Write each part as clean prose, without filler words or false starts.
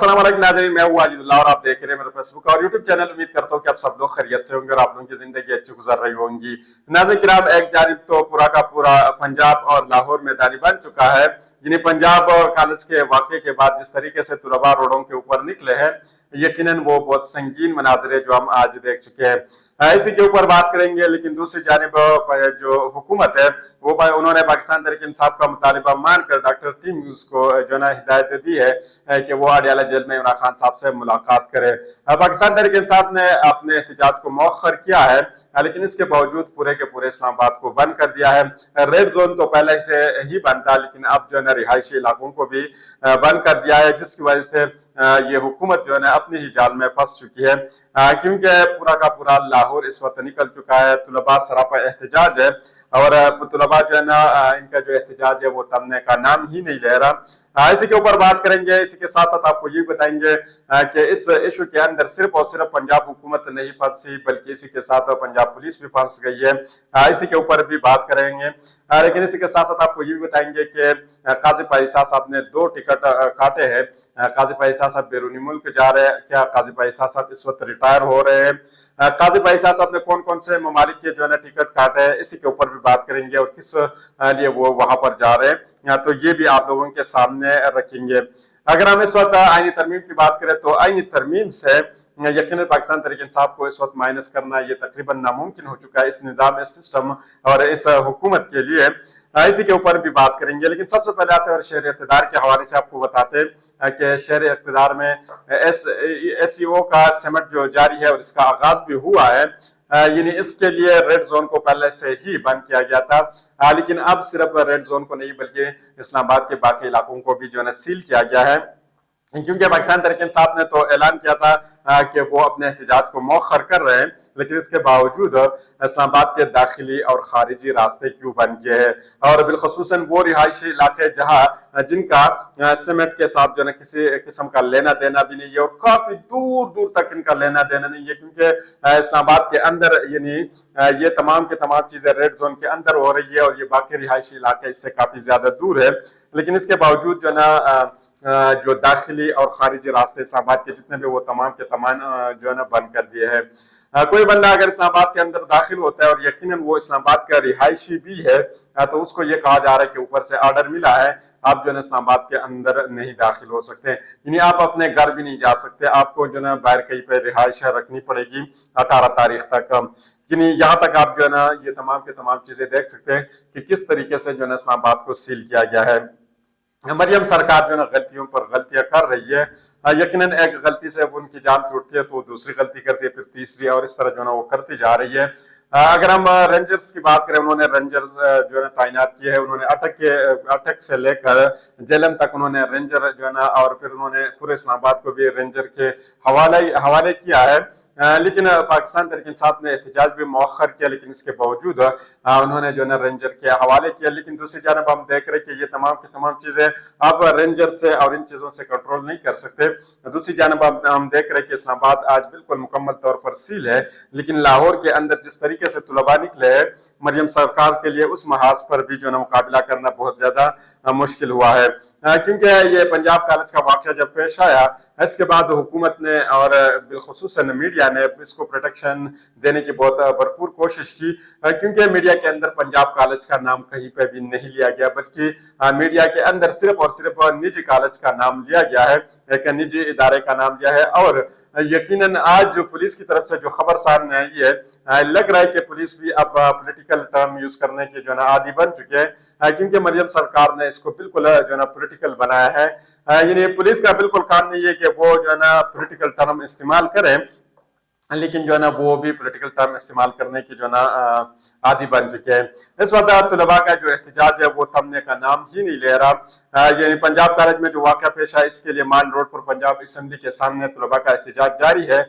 अस्सलाम वालेकुम नाज़रीन, मैं हूँ वाजिदुल्लाह और आप देख रहे हैं मेरा फेसबुक और यूट्यूब चैनल। उम्मीद करता हूँ कि आप सब लोग खैरियत से होंगे और आप लोगों की जिंदगी अच्छी गुजर रही होंगी। नाज़रीन किराम, एक जानिब तो पूरा का पूरा पंजाब और लाहौर मैदानी बन चुका है। यानी पंजाब कॉलेज के वाक़े के बाद जिस तरीके से तलबा रोडों के ऊपर निकले हैं, यकीनन वो बहुत संगीन मनाजरे जो हम आज देख चुके हैं। इसी के ऊपर बात करेंगे, लेकिन दूसरी जानिब जो हुकूमत है वो उन्होंने पाकिस्तान तहरीक इंसाफ का मुतालिबा मानकर डॉक्टर टीम उसको जो ना हिदायत दी है कि वो अडियाला जेल में इमरान खान साहब से मुलाकात करे। पाकिस्तान तहरीक इंसाफ ने अपने एहतजाज को मौखर किया है, लेकिन इसके बावजूद पूरे के पूरे इस्लामाबाद को बंद कर दिया है। रेड जोन तो पहले से ही बंद था, लेकिन अब जो है ना रिहायशी इलाकों को भी बंद कर दिया है, जिसकी वजह से ये हुकूमत जो है ना अपनी ही जाल में फंस चुकी है। क्योंकि पूरा का पूरा लाहौर इस वक्त निकल चुका है, तुलबा सरापा एहतजाज है और तुलबा जो है ना इनका जो एहतजाज है वो थमने का नाम ही नहीं ले रहा। इसी के ऊपर बात करेंगे। इसी के साथ साथ आपको ये बताएंगे कि इस इशू के अंदर सिर्फ और सिर्फ पंजाब हुकूमत नहीं फंसी, बल्कि इसी के साथ पंजाब पुलिस भी फंस गई है। इसी के ऊपर भी बात करेंगे। लेकिन इसी के साथ साथ आपको ये भी बताएंगे कि काजी पाइसा साहब ने 2 टिकट काटे हैं। काजी पाइसा साहब बैरूनी मुल्क जा रहे हैं, क्या काजी पाइसा साहब इस वक्त रिटायर हो रहे हैं? काजी पाइसा साहब ने कौन कौन से ममालिक के जो है ना टिकट काटे हैं, इसी के ऊपर भी बात करेंगे और किस लिए वो वहां पर जा रहे हैं, तो ये भी आप लोगों के सामने रखेंगे। अगर हम इस वक्त आईनी तरमीम की बात करें तो आईनी तरमीम से यकीनन पाकिस्तान तहरीक इंसाफ को इस वक्त माइनस करना ये तकरीबन नामुमकिन हो चुका है इस निजाम, इस सिस्टम और इस हुकूमत के लिए। इसी के ऊपर भी बात करेंगे। लेकिन सबसे पहले आते हैं और शहर इक़्तिदार के हवाले से आपको बताते हैं कि शहर इक़्तिदार में SCO का समिट जो जारी है और इसका आगाज भी हुआ है। यानी इसके लिए रेड जोन को पहले से ही बंद किया गया था, लेकिन अब सिर्फ रेड जोन को नहीं बल्कि इस्लामाबाद के बाकी इलाकों को भी जो है सील किया गया है। क्योंकि पाकिस्तान तहरीक इंसाफ ने तो ऐलान किया था कि वो अपने एहतजाज को मौखर कर रहे हैं, लेकिन इसके बावजूद इस्लामाबाद के दाखिली और खारिजी रास्ते क्यों बंद किए हैं, और बिलखसूसन वो रिहायशी इलाके जहाँ जिनका सीमेंट के साथ जो है किसी किस्म का लेना देना भी नहीं है और काफी दूर दूर तक इनका लेना देना नहीं है, क्योंकि इस्लामाबाद के अंदर यानी ये तमाम के तमाम चीजें रेड जोन के अंदर हो रही है और ये बाकी रिहायशी इलाके इससे काफी ज्यादा दूर है। लेकिन इसके बावजूद जो है ना जो दाखिली और खारिजी रास्ते इस्लामाबाद के जितने भी वो तमाम के तमाम जो है ना बंद कर दिए हैं। कोई बंदा अगर इस्लामाबाद के अंदर दाखिल होता है और यकीनन वो इस्लामाबाद का रिहायशी भी है, तो उसको ये कहा जा रहा है कि ऊपर से ऑर्डर मिला है, आप जो है इस्लामाबाद के अंदर नहीं दाखिल हो सकते, यानी आप अपने घर भी नहीं जा सकते, आपको जो है बाहर कहीं पे रिहायश रखनी पड़ेगी 18 तारीख तक। यानी यहाँ तक आप जो है ना ये तमाम के तमाम चीजें देख सकते हैं कि किस तरीके से जो है इस्लामाबाद को सील किया गया है। मरियम सरकार जो है गलतियों पर गलतियां कर रही है। यकीनन एक गलती से उनकी जान छूटती है तो दूसरी गलती करती है, फिर तीसरी, और इस तरह जो है वो करती जा रही है। अगर हम रेंजर्स की बात करें, उन्होंने रेंजर्स जो है तैनात किए हैं। उन्होंने अटक से लेकर जेलम तक उन्होंने रेंजर जो है ना, और फिर उन्होंने पूरे इस्लामाबाद को भी रेंजर के हवाले किया है। लेकिन पाकिस्तान तहरीक इंसाफ ने एहतजाज भी मौखर किया, लेकिन इसके बावजूद उन्होंने जो है रेंजर के हवाले किया। लेकिन दूसरी जानब हम देख रहे कि ये तमाम की तमाम चीजें अब रेंजर से और इन चीजों से कंट्रोल नहीं कर सकते। दूसरी जानब हम देख रहे कि इस्लामाबाद आज बिल्कुल मुकम्मल तौर पर सील है, लेकिन लाहौर के अंदर जिस तरीके से तुलबा निकले है, मरियम सरकार के लिए उस महाज पर भी जो है मुकाबला करना बहुत ज्यादा मुश्किल हुआ है। क्योंकि ये पंजाब कॉलेज का वाकया जब पेश आया, इसके बाद हुकूमत ने और बिलखुसूसन मीडिया ने इसको प्रोटेक्शन देने की बहुत भरपूर कोशिश की, क्योंकि मीडिया के अंदर पंजाब कॉलेज का नाम कहीं पे भी नहीं लिया गया, बल्कि मीडिया के अंदर सिर्फ और सिर्फ निजी कॉलेज का नाम लिया गया है, एक निजी इदारे का नाम लिया है। और यकीनन आज जो पुलिस की तरफ से जो खबर सामने आई है, लग रहा है कि पुलिस भी अब पॉलिटिकल टर्म यूज करने के जो है आदी बन चुके हैं, क्योंकि मरियम सरकार ने इसको बिल्कुल जो है पॉलिटिकल बनाया है। यानी पुलिस का बिल्कुल काम नहीं है कि वो जो है ना पॉलिटिकल टर्म इस्तेमाल करें, लेकिन जो है ना वो भी पॉलिटिकल टर्म इस्तेमाल करने की जो है ना आदि बन चुके हैं। इस वक्त तुलबा का जो एहतजाज है वो थमने का नाम ही नहीं ले रहा। ये पंजाब कॉलेज में जो वाक़या पेश आया, इसके लिए मान रोड पर पंजाब असेंबली के सामने तुलबा का एहतजाज जारी है।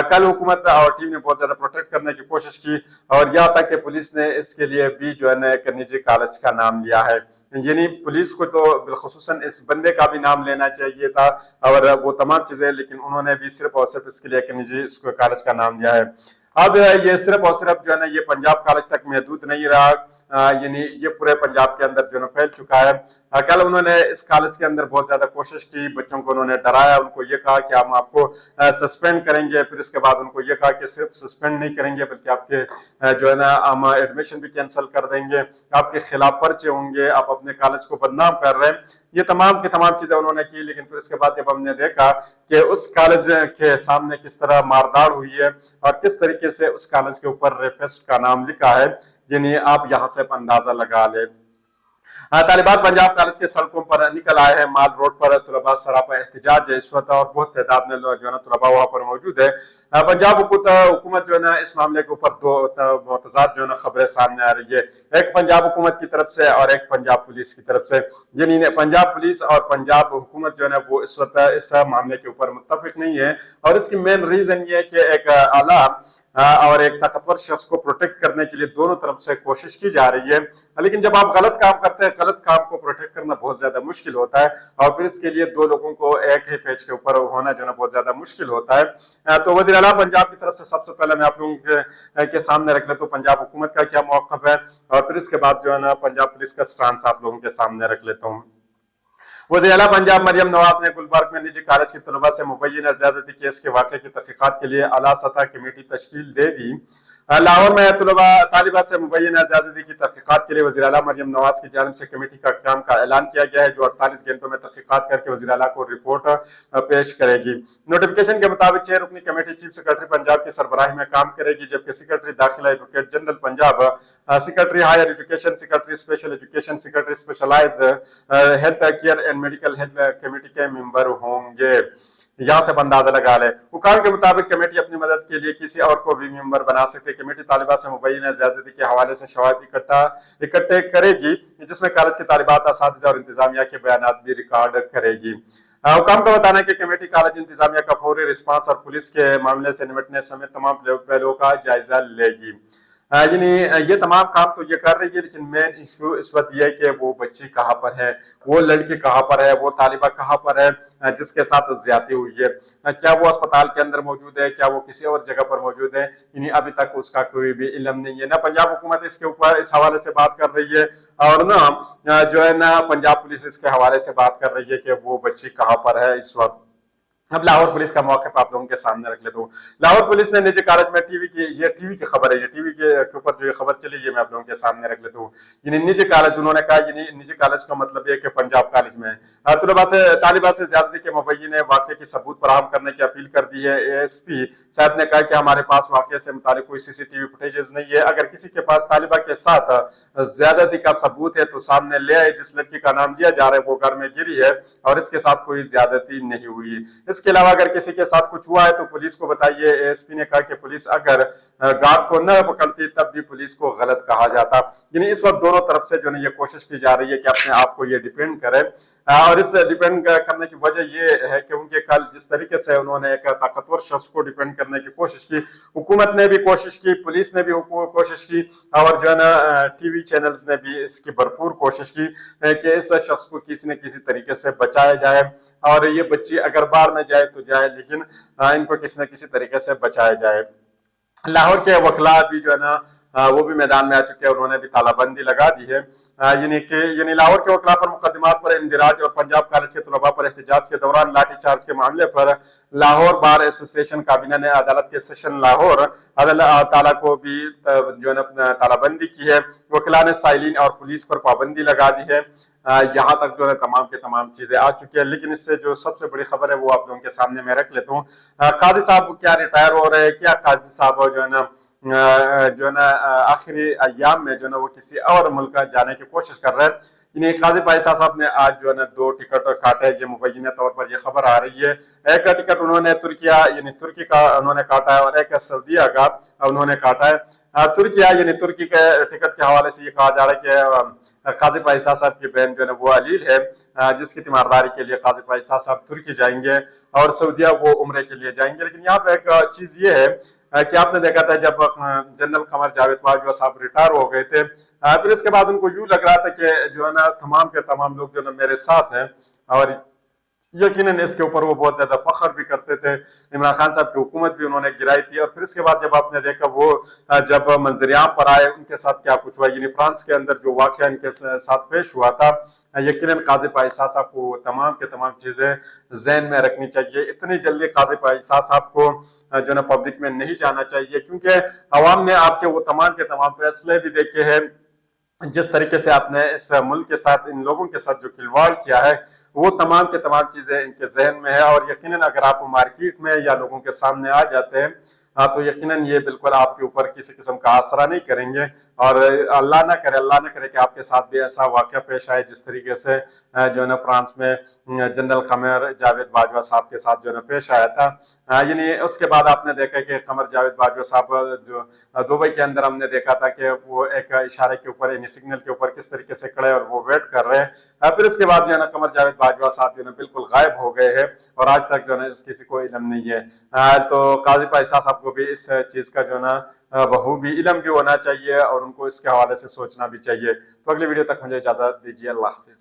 कल हुकूमत और टीम ने बहुत ज्यादा प्रोटेक्ट करने की कोशिश की और यहाँ तक कि पुलिस ने इसके लिए भी जो है ना एक निजी कॉलेज का नाम लिया है। यानी पुलिस को तो बिलखुसूसन इस बंदे का भी नाम लेना चाहिए था और वो तमाम चीजें, लेकिन उन्होंने भी सिर्फ और सिर्फ इसके लिए एक निजी कॉलेज का नाम लिया है। अब ये सिर्फ और सिर्फ जो है ना ये पंजाब कॉलेज तक महदूद नहीं रहा, यानी ये पूरे पंजाब के अंदर जो है फैल चुका है। कल उन्होंने इस कॉलेज के अंदर बहुत ज्यादा कोशिश की, बच्चों को उन्होंने डराया, उनको ये कहा कि हम आपको सस्पेंड करेंगे, फिर इसके बाद उनको ये कहा कि सिर्फ सस्पेंड नहीं करेंगे बल्कि आपके जो है ना हम एडमिशन भी कैंसिल कर देंगे, आपके खिलाफ पर्चे होंगे, आप अपने कॉलेज को बदनाम कर रहे हैं। ये तमाम की तमाम चीजें उन्होंने की। लेकिन फिर इसके बाद जब हमने देखा कि उस कॉलेज के सामने किस तरह मारदाड़ हुई है और किस तरीके से उस कॉलेज के ऊपर रेपिस्ट का नाम लिखा है, यानी आप यहां से अंदाजा लगा ले। तालिबान पंजाब कॉलेज के सड़कों पर निकल आए हैं, माल रोड पर तलबा सरापा एहतजाज है इस वक्त और बहुत तादाद में लोग जो है ना तलबा वहां पर मौजूद है। पंजाब हुकूमत जो है ना इस मामले के ऊपर दो मुतजाद जो है ना खबरें सामने आ रही है, एक पंजाब हुकूमत की तरफ से और एक पंजाब पुलिस की तरफ से। यानी पंजाब पुलिस और पंजाब हुकूमत जो है ना वो इस वक्त इस मामले के ऊपर मुत्तफिक नहीं है और इसकी मेन रीजन ये है कि एक आला और एक ताकतवर शख्स को प्रोटेक्ट करने के लिए दोनों तरफ से कोशिश की जा रही है। लेकिन जब आप गलत काम करते हैं, गलत काम को प्रोटेक्ट करना बहुत ज्यादा मुश्किल होता है और फिर इसके लिए दो लोगों को एक ही पेज के ऊपर होना जो है बहुत ज्यादा मुश्किल होता है। तो वज़ीर आला पंजाब की तरफ से सबसे पहले मैं आप लोगों के सामने रख लेता हूँ पंजाब हुकूमत का क्या मौक़िफ़ है और फिर इसके बाद जो है ना पंजाब पुलिस का स्टांस आप लोगों के सामने रख लेता हूँ। वज़ीर आला पंजाब मरियम नवाज ने गुलबर्ग में निजी कॉलेज के तलबा से मुबैना ज़्यादती केस के वाक़े की तहक़ीक़ात के लिए आला सतह कमेटी तश्कील दे दी। लाहौर में तालिबा से मुबैना ज़्यादती की तहक़ीक़ात के लिए वज़ीर आला मरियम नवाज की जानिब से कमेटी का क़याम का ऐलान किया गया है, जो 48 घंटों में तहक़ीक़ात करके वज़ीर आला को रिपोर्ट पेश करेगी। नोटिफिकेशन के मुताबिक 6 रुकनी कमेटी चीफ सेक्रेटरी पंजाब की सरबराही में काम करेगी, जबकि सेक्रेटरी दाखिला advocate general Punjab, secretary higher education, secretary special education, secretary specialised health care and medical health committee के मेंबर होंगे। यहां से अंदाजा लगा ले। हुकाम के मुताबिक कमेटी अपनी मदद के लिए किसी और को भी मेंबर बना सकती है। कमेटी तालिबा से मुबैना ज़्यादती के हवाले से शवाहिद इकट्ठे करेगी, जिसमें कॉलेज के तालिबात, असातिज़ा और इंतजामिया के बयानात भी रिकॉर्ड करेगी। हुकाम का बताना है कि कमेटी कॉलेज इंतजामिया का फौरी रिस्पांस और पुलिस के मामले से निपटने समेत तमाम पहलुओं का जायजा लेगी। यानी ये तमाम काम तो ये कर रही है, लेकिन मेन इशू इस वक्त ये है कि वो बच्ची कहाँ पर है, वो लड़की कहाँ पर है, वो तालिबा कहाँ पर है जिसके साथ ज्यादती हुई है। क्या वो अस्पताल के अंदर मौजूद है, क्या वो किसी और जगह पर मौजूद है, यानी अभी तक उसका कोई भी इल्म नहीं है। ना पंजाब हुकूमत इसके ऊपर इस हवाले से बात कर रही है और ना जो है ना पंजाब पुलिस इसके हवाले से बात कर रही है कि वो बच्ची कहाँ पर है इस वक्त। अब लाहौर पुलिस का मौक़िफ़ आप लोगों के सामने रख लेता हूँ। लाहौर पुलिस ने निजी कॉलेज में टीवी की खबर है, ये टीवी के ऊपर जो ये खबर चली है मैं आप लोगों के सामने रख लेता हूँ। यानी निजी कॉलेज, उन्होंने कहा यानी निजी कॉलेज का मतलब ये कि पंजाब कॉलेज में तालिबा से ज्यादती के मुबैने वाक़े की सबूत फराहम करने की अपील कर दी है। ASP साहब ने कहा कि हमारे पास वाक़े से मुतालिक कोई CCTV फुटेजेस नहीं है, अगर किसी के पास तालिबा के साथ ज्यादती का सबूत है तो सामने ले आए। जिस लड़की का नाम लिया जा रहा है वो घर में गिरी है और इसके साथ कोई ज्यादती नहीं हुई। इसके अलावा अगर किसी के साथ कुछ हुआ है तो पुलिस को बताइए। ASP ने कहा कि पुलिस अगर गार्ड को न पकड़ती तब भी पुलिस को गलत कहा जाता। यानी इस वक्त दोनों तरफ से जो है ये कोशिश की जा रही है कि अपने आप को ये डिपेंड करे और इस डिपेंड करने की वजह ये है कि उनके कल जिस तरीके से उन्होंने एक ताकतवर शख्स को डिपेंड करने की कोशिश की, हुकूमत ने भी कोशिश की, पुलिस ने भी कोशिश की और जो है ना टीवी चैनल्स ने भी इसकी भरपूर कोशिश की कि इस शख्स को किसी न किसी तरीके से बचाया जाए और ये बच्ची अगर बाहर में जाए तो जाए, लेकिन इनको किसी न किसी तरीके से बचाया जाए। लाहौर के वकला भी जो है ना वो भी मैदान में आ चुके हैं, उन्होंने भी तालाबंदी लगा दी है। यानी लाहौर के वकला पर मुकदमात पर इंदिराज और पंजाब कॉलेज के तलबा पर एहतजाज के दौरान लाठीचार्ज के मामले पर लाहौर बार एसोसिएशन काबीना ने अदालत के सेशन लाहौर ताला को भी जो है तालाबंदी की है। वकला ने साइलिन और पुलिस पर पाबंदी लगा दी है। यहाँ तक जो है तमाम के तमाम चीजें आ चुकी है, लेकिन इससे जो सबसे बड़ी खबर है वो आप लोगों के सामने मैं रख लेता हूँ। काजी साहब क्या रिटायर हो रहे हैं, क्या काजी साहब जो है ना आखिरी अयाम में जो है ना वो किसी और मुल्क जाने की कोशिश कर रहे हैं। इन्हें काजी पायसा साहब ने आज जो है ना 2 टिकट काटे, ये मुबैना तौर पर ये खबर आ रही है। एक का टिकट उन्होंने तुर्किया यानी तुर्की का उन्होंने काटा है और एक सऊदीया का उन्होंने काटा है। तुर्किया यानी तुर्की के टिकट के हवाले से ये कहा जा रहा है कि काजी पायसा साहब की बहन जो है वो अलील है, जिसकी तीमारदारी के लिए काजी पायसा साहब तुर्की जाएंगे और सऊदीया वो उम्रे के लिए जाएंगे। लेकिन यहाँ पे एक चीज ये है कि आपने देखा था जब जनरल कमर जावेद बाजवा साहब रिटायर हो गए थे, फिर इसके बाद उनको यूं लग रहा था कि जो है ना तमाम के तमाम लोग जो है मेरे साथ हैं और यकीनन इसके ऊपर वो बहुत ज्यादा फख्र भी करते थे। इमरान खान साहब की हुकूमत भी उन्होंने गिराई थी। और फिर इसके बाद जब आपने देखा वो जब मंजरियाम पर आए उनके साथ क्या कुछ हुआ, यानी फ्रांस के अंदर जो वाकया इनके साथ पेश हुआ था, यकीनन काजी पाइसा साहब को तमाम के तमाम चीजें जहन में रखनी चाहिए। इतनी जल्दी काजी पाइसा साहब को जो ना पब्लिक में नहीं जाना चाहिए, क्योंकि अवाम ने आपके वो तमाम के तमाम फैसले भी देखे हैं। जिस तरीके से आपने इस मुल्क के साथ, इन लोगों के साथ जो खिलवाड़ किया है, वो तमाम के तमाम चीजें इनके जहन में है। और यकीनन अगर आप मार्केट में या लोगों के सामने आ जाते हैं तो यकीनन ये बिल्कुल आपके ऊपर किसी किस्म का आसरा नहीं करेंगे। और अल्लाह ना करे कि आपके साथ भी ऐसा वाकया पेश आए जिस तरीके से जो है ना फ्रांस में जनरल कमर जावेद बाजवा साहब के साथ जो है ना पेश आया था। यानी उसके बाद आपने देखा कि कमर जावेद बाजवा साहब जो दुबई के अंदर हमने देखा था कि वो एक इशारे के ऊपर, यानी सिग्नल के ऊपर किस तरीके से खड़े और वो वेट कर रहे हैं। फिर इसके बाद जो है ना कमर जावेद बाजवा साहब जो है बिल्कुल गायब हो गए हैं और आज तक जो है किसी को इल्म नहीं है। तो काजी पाइसा साहब को भी इस चीज का जो है ना बखूबी इल्म भी होना चाहिए और उनको इसके हवाले से सोचना भी चाहिए। तो अगली वीडियो तक मुझे इजाजत दीजिए। अल्लाह हाफिज।